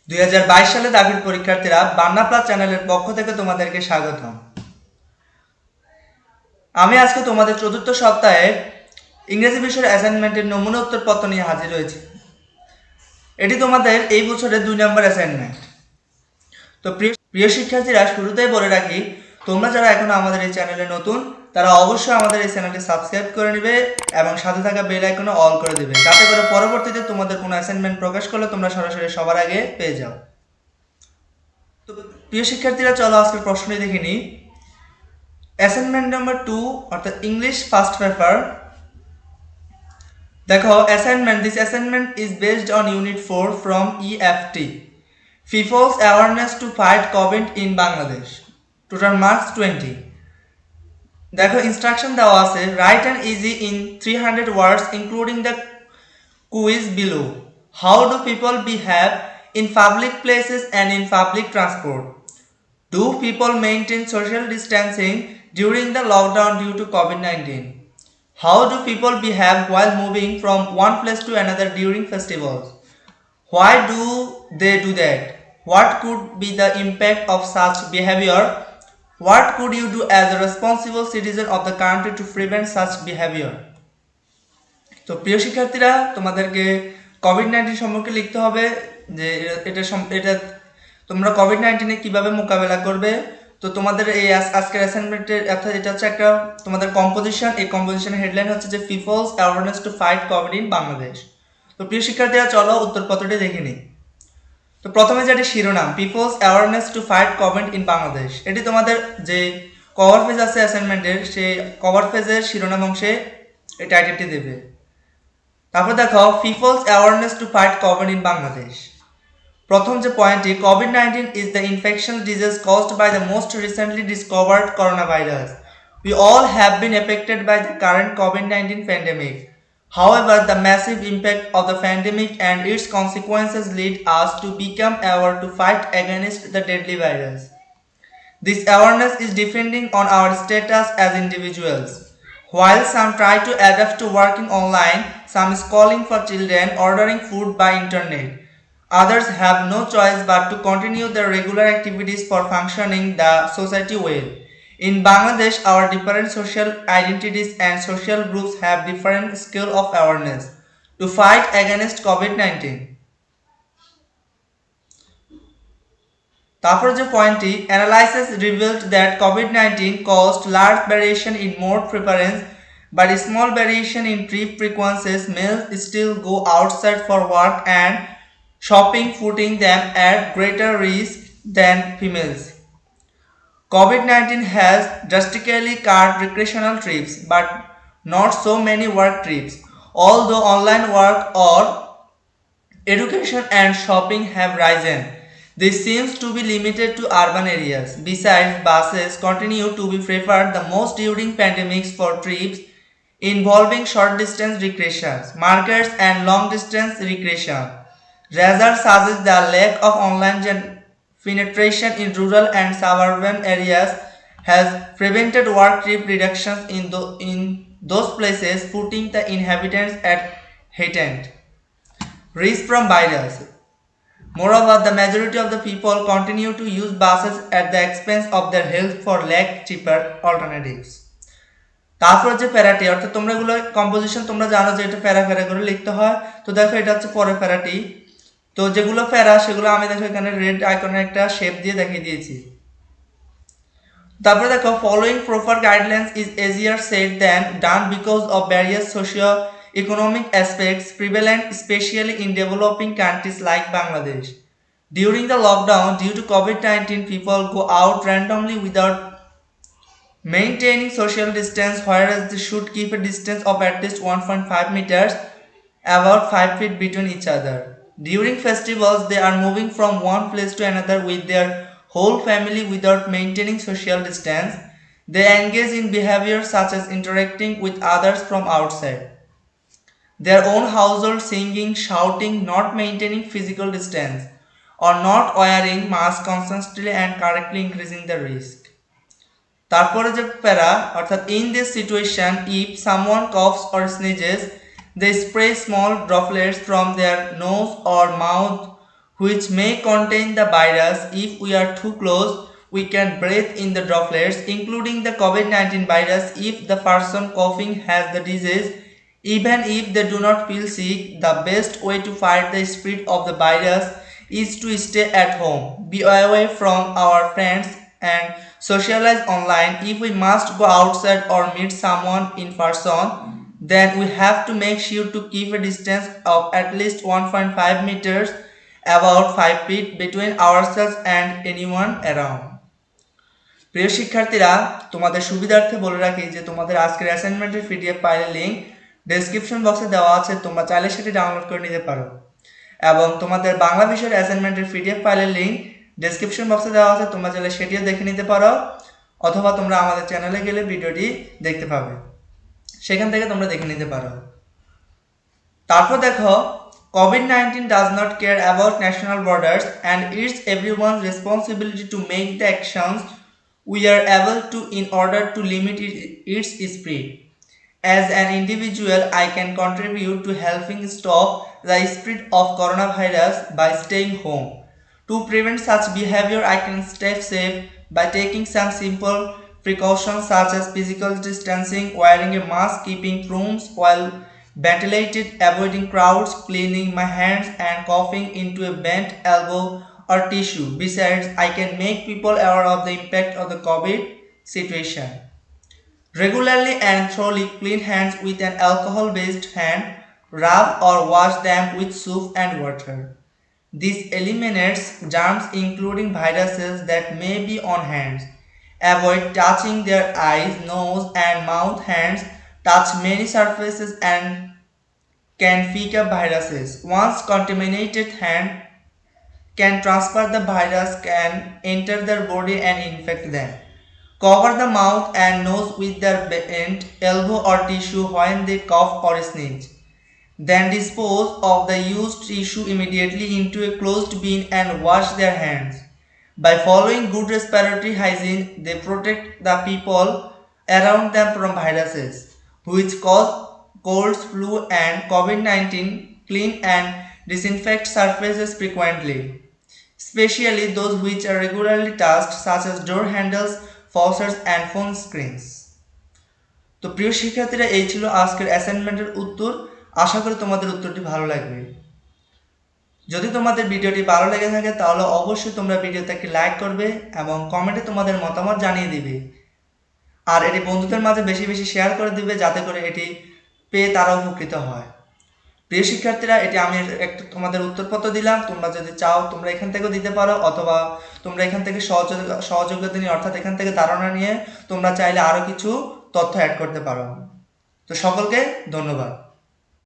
2022 সালে দাখিল পরীক্ষার্থীরা বান্না প্লাস চ্যানেলের পক্ষ থেকে তোমাদেরকে স্বাগতম। আমি আজকে তোমাদের চতুর্থ সপ্তাহে ইংরেজি বিষয়ের অ্যাসাইনমেন্টের নমুনা উত্তরপত্র নিয়ে হাজির হয়েছি। এটি তোমাদের এই বছরের 2 নম্বর অ্যাসাইনমেন্ট। তো প্রিয় শিক্ষার্থীরা, শুরুতেই বলে রাখি, তোমরা যারা এখনো আমাদের এই চ্যানেলে নতুন তারা অবশ্যই আমাদের এই চ্যানেলটি সাবস্ক্রাইব করে নেবে এবং সাথে থাকা বেল আইকনে অল করে দেবে, যাতে করে পরবর্তীতে তোমাদের কোনো অ্যাসাইনমেন্ট প্রকাশ করলে তোমরা সরাসরি সবার আগে পেয়ে যাও। তো প্রিয় শিক্ষার্থীরা, চলো আজকের প্রশ্নটি দেখে নিই। অ্যাসাইনমেন্ট নাম্বার 2 অর্থাৎ ইংলিশ ফার্স্ট পেপার। দেখো assignment, this assignment is based on unit 4 from EFT, People's Awareness to Fight COVID in Bangladesh. Total marks 20। দেখো ইনস্ট্রাকশন দেওয়া আছে, right and easy in 300 words including the quiz below. How do people behave in public places and in public transport? Do people maintain social distancing during the lockdown due to COVID-19? How do people behave while moving from one place to another during festivals? Why do they do that? What could be the impact of such behavior? What could you do as a responsible citizen of the country to prevent such behavior? তো প্রিয় শিক্ষার্থীরা, তোমাদেরকে COVID-19 সম্পর্কে লিখতে হবে যে এটা তোমরা কোভিড-19 কিভাবে মোকাবেলা করবে। তো তোমাদের এই আজকের অ্যাসাইনমেন্টের অর্থাৎ এটা হচ্ছে একটা তোমাদের কম্পোজিশন। এই কম্পোজিশনের হেডলাইন হচ্ছে যে peoples awareness to fight Covid in Bangladesh. তো প্রিয় শিক্ষার্থীরা, চলো উত্তরপত্রটি দেখে নিই। তো প্রথমে যেটি শিরোনাম, peoples awareness to fight Covid in Bangladesh, এটি তোমাদের যে কভার পেজ আছে অ্যাসাইনমেন্টের, সেই কভার পেজের শিরোনাম অংশে এই টাইটেলটি দেবে। তারপর দেখো peoples awareness to fight Covid in Bangladesh. প্রথম যে পয়েন্টটি, COVID-19 is the infectious disease caused by the most recently discovered coronavirus. We all have been affected by the current COVID-19 pandemic. However, the massive impact of the pandemic and its consequences lead us to become aware to fight against the deadly virus. This awareness is depending on our status as individuals. While some try to adapt to working online, some is calling for children ordering food by internet. Others have no choice but to continue their regular activities for functioning the society well. In Bangladesh, our different social identities and social groups have different scale of awareness to fight against COVID-19. তারপর যে পয়েন্টটি, analysis revealed that COVID-19 caused large variation in mode preference but small variation in trip frequencies. Males still go outside for work and shopping, putting them at greater risk than females. COVID-19 has drastically cut recreational trips but not so many work trips. Although online work or education and shopping have risen, this seems to be limited to urban areas. Besides, buses continue to be preferred the most during pandemics for trips involving short distance recreations, markets and long distance recreation. Results suggest the lack of online penetration in rural and suburban areas has prevented work trip reductions in those places, putting the inhabitants at heightened risk from virus. Moreover, the majority of the people continue to use buses at the expense of their health for lack cheaper alternatives. তারপর যে প্যারাটি, অর্থাৎ তোমরা এগুলো composition তোমরা জানো যে এটা প্যারা প্যারা করে লিখতে হয়। তো দেখো এটা হচ্ছে পরের প্যারাটি। তো যেগুলো প্যারা সেগুলো আমি দেখো এখানে রেড আইকনের একটা শেপ দিয়ে দেখিয়ে দিয়েছি। তারপরে দেখো, following proper guidelines is easier said than done because of various socio-economic aspects prevalent especially in developing countries like Bangladesh. During the lockdown due to COVID-19, people go out randomly without maintaining social distance, whereas they should keep a distance of at least 1.5 meters, about 5 feet between each other. During festivals, they are moving from one place to another with their whole family without maintaining social distance. They engage in behaviors such as interacting with others from outside their own household, singing, shouting, not maintaining physical distance, or not wearing masks constantly and correctly increasing the risk. তারপরে যে প্যারা, অর্থাৎ in this situation, if someone coughs or sneezes, they spray small droplets from their nose or mouth which may contain the virus. If we are too close, we can breathe in the droplets, including the COVID-19 virus. If the person coughing has the disease, even if they do not feel sick, the best way to fight the spread of the virus is to stay at home, be away from our friends, and socialize online. If we must go outside or meet someone in person, then we have to make sure to keep a distance of at least 1.5 meters, about 5 feet, between ourselves and anyone around. প্রিয় শিক্ষার্থীরা, তোমাদের সুবিধার্থে বলে রাখি যে তোমাদের আজকের অ্যাসাইনমেন্টের পিডিএফ ফাইলের লিংক ডেসক্রিপশন বক্সে দেওয়া আছে, তোমরা চাইলে সেটি ডাউনলোড করে নিতে পারো। এবং তোমাদের বাংলা বিষয়ের অ্যাসাইনমেন্টের পিডিএফ ফাইলের লিংক ডেসক্রিপশন বক্সে দেওয়া আছে, তোমরা চাইলে সেটিও দেখে নিতে পারো, অথবা তোমরা আমাদের চ্যানেলে গেলে ভিডিওটি দেখতে পাবে, সেখান থেকে তোমরা দেখে নিতে পারো। তারপর দেখো, COVID-19 does not care about national borders, and it's everyone's responsibility to make the actions we are able to in order to limit its spread. As an individual, I can contribute to helping stop the spread of coronavirus by staying home. To prevent such behavior, I can stay safe by taking some simple precautions such as physical distancing, wearing a mask, keeping rooms well ventilated, avoiding crowds, cleaning my hands, and coughing into a bent elbow or tissue. Besides, I can make people aware of the impact of the COVID situation. Regularly and thoroughly clean hands with an alcohol-based hand rub or wash them with soap and water. This eliminates germs including viruses that may be on hands. Avoid touching their eyes, nose and mouth. Hands touch many surfaces and can pick up viruses. Once contaminated hand can transfer the virus, can enter their body and infect them. Cover the mouth and nose with their bent elbow or tissue when they cough or sneeze. Then dispose of the used tissue immediately into a closed bin and wash their hands. By following good respiratory hygiene, they protect the people around them from viruses which cause colds, flu, and COVID-19. Clean and disinfect surfaces frequently, especially those which are regularly touched, such as door handles, faucets, and phone screens. তো প্রিয় শিক্ষার্থীরা, এই ছিল আজকের অ্যাসাইনমেন্টের উত্তর। আশা করি তোমাদের উত্তরটি ভালো লাগবে। যদি তোমাদের ভিডিওটি ভালো লেগে থাকে তাহলে অবশ্যই তোমরা ভিডিওতে একটি লাইক করবে এবং কমেন্টে তোমাদের মতামত জানিয়ে দিবে, আর এটি বন্ধুদের মাঝে বেশি বেশি শেয়ার করে দিবে, যাতে করে এটি পেয়ে তারা উপকৃত হয়। প্রিয় শিক্ষার্থীরা, এটি আমি একটা তোমাদের উত্তরপত্র দিলাম, তোমরা যদি চাও তোমরা এখান থেকেও দিতে পারো, অথবা তোমরা এখান থেকে সহযোগিতা নিয়ে, অর্থাৎ এখান থেকে ধারণা নিয়ে তোমরা চাইলে আরও কিছু তথ্য অ্যাড করতে পারো। তো সকলকে ধন্যবাদ।